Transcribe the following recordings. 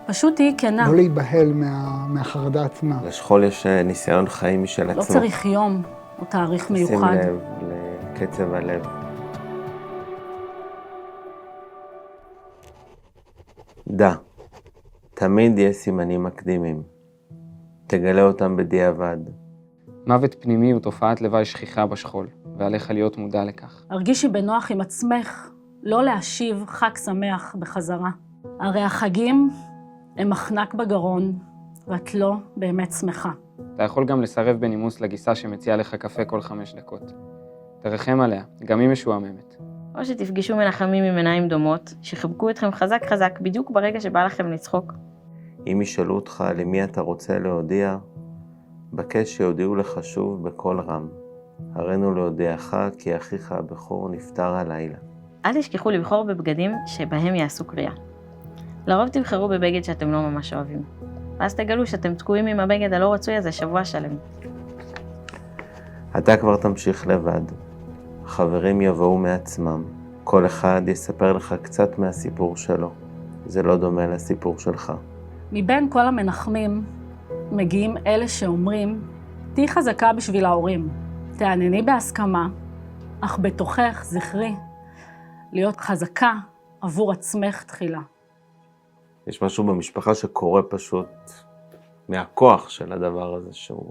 פשוט תהי כנה. לא להיבהל מהחרדה עצמה. לשכול יש ניסיון חיים משל עצמו. לא צריך יום או תאריך מיוחד. שים לב לקצב הלב. דע, תמיד יש סימנים מקדימים. תגלה אותם בדיעבד. מוות פנימי הוא תופעת לוואי שכיחה בשכול, ועליך להיות מודע לכך. הרגישי בנוח עם עצמך, לא להשיב חג שמח בחזרה. הרי החגים הם מחנק בגרון, ואת לא באמת שמחה. אתה יכול גם לסרב בנימוס לגיסה שמציעה לך קפה כל 5 דקות. תרחם עליה, גם היא משועממת. או שתפגשו מנחמים עם עיניים דומות, שחיבקו אתכם חזק חזק בדיוק ברגע שבא לכם לצחוק. אם ישאלו אותך למי אתה רוצה להודיע, בקש שיודיעו לך שוב בקול רם. הרינו להודיעך כי אחיך הבכור נפטר הלילה. אל תשכחו לבחור בבגדים שבהם יעשו קריאה. לרוב תבחרו בבגד שאתם לא ממש אוהבים. ואז תגלו שאתם תקועים עם הבגד הלא רצוי הזה שבוע שלם. אתה כבר תמשיך לבד. חברים יבואו מעצמם. כל אחד יספר לך קצת מהסיפור שלו. זה לא דומה לסיפור שלך. מבין כל המנחמים מגיעים אלה שאומרים, תהי חזקה בשביל ההורים. תענני בהסכמה, אך בתוכך זכרי להיות חזקה עבור עצמך תחילה. יש משהו במשפחה שקורה פשוט מהכוח של הדבר הזה, שאתה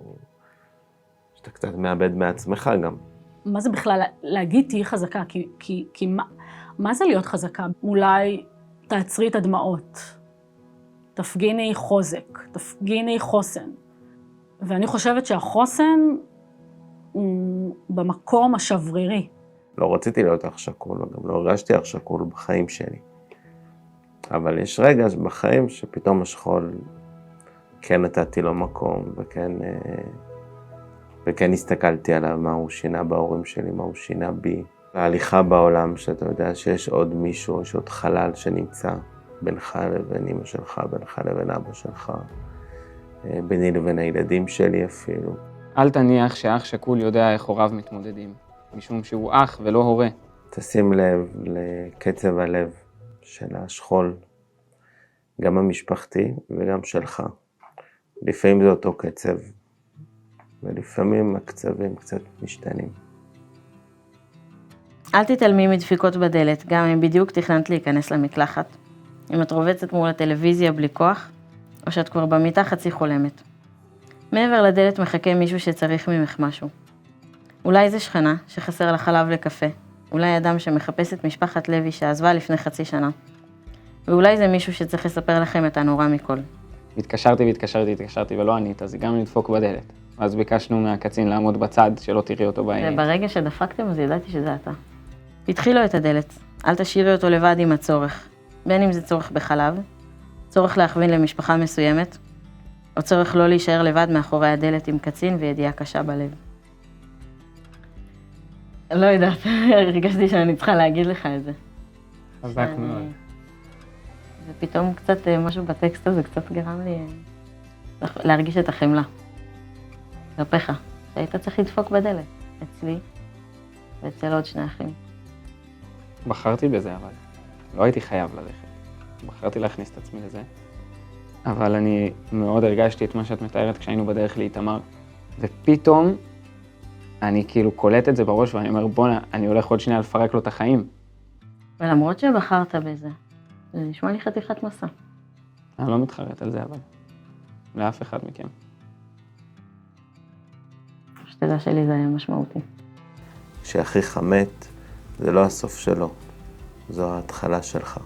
קצת מאבד מעצמך גם. מה זה בכלל להגיד תהי חזקה? כי מה זה להיות חזקה? אולי תעצרי את הדמעות, תפגיני חוזק, תפגיני חוסן. ואני חושבת שהחוסן הוא במקום השברירי. לא רציתי להיות אח שכול, וגם לא הרגשתי אח שכול בחיים שלי. אבל יש רגע בחיים שפתאום השכול כן נתתי לו מקום, וכן הסתכלתי עליו, מה הוא שינה בהורים שלי, מה הוא שינה בי. ההליכה בעולם, שאתה יודע שיש עוד מישהו, יש עוד חלל שנמצא בינך לבין אמא שלך, בינך לבין אבא שלך, ביני לבין הילדים שלי אפילו. אל תניח שאח שכול יודע איך הוריו מתמודדים, משום שהוא אח ולא הורה. תשים לב לקצב הלב של השכול, גם המשפחתי וגם שלך. לפעמים זה אותו קצב, ולפעמים הקצבים קצת משתנים. אל תתעלמי מדפיקות בדלת, גם אם בדיוק תכננת להיכנס למקלחת. אם את רובצת מול הטלוויזיה בלי כוח, או שאת כבר במיטה חצי חולמת. מעבר לדלת מחכה מישהו שצריך ממך משהו. אולי זה שכנה שחסר לה חלב לקפה. אולי אדם שמחפש את משפחת לוי שעזבה לפני חצי שנה. ואולי זה מישהו שצריך לספר לכם את הנורא מכל. התקשרתי ולא ענית, אז גם לדפוק בדלת. אז ביקשנו מהקצין לעמוד בצד, שלא תראי אותו בעין. וברגע שדפקתם אז ידעתי שזה אתה. התחילו את הדלת, אל תשאירי אותו לבד עם הצורך. בין אם זה צורך בחלב, צורך להכווין למשפחה מסוימת, או צורך לא להישאר לבד מאחורי הדלת עם קצין וידיעה קשה בלב. לא יודעת, הרגשתי שאני צריכה להגיד לך את זה. חזק מאוד. ופתאום קצת משהו בטקסט הזה קצת גרם לי להרגיש את החמלה. כלפיך, שהיית צריך לדפוק בדלת, אצלי ואצל עוד 2 אחים. בחרתי בזה, אבל לא הייתי חייב ללכת. בחרתי להכניס את עצמי לזה. אבל אני מאוד הרגשתי את מה שאת מתארת כשהיינו בדרך לאיתמר. ופתאום אני כאילו קולט את זה בראש ואני אומר, בונה, אני הולך עוד שנייה לפרק לו את החיים. ולמרות שבחרת בזה, זה נשמע לי חתיכת מסע. אני לא מתחרט על זה, אבל לאף אחד מכם. השתדע שלי זה היה משמעותי. כשאחיך מת, זה לא הסוף שלו, זו ההתחלה שלך.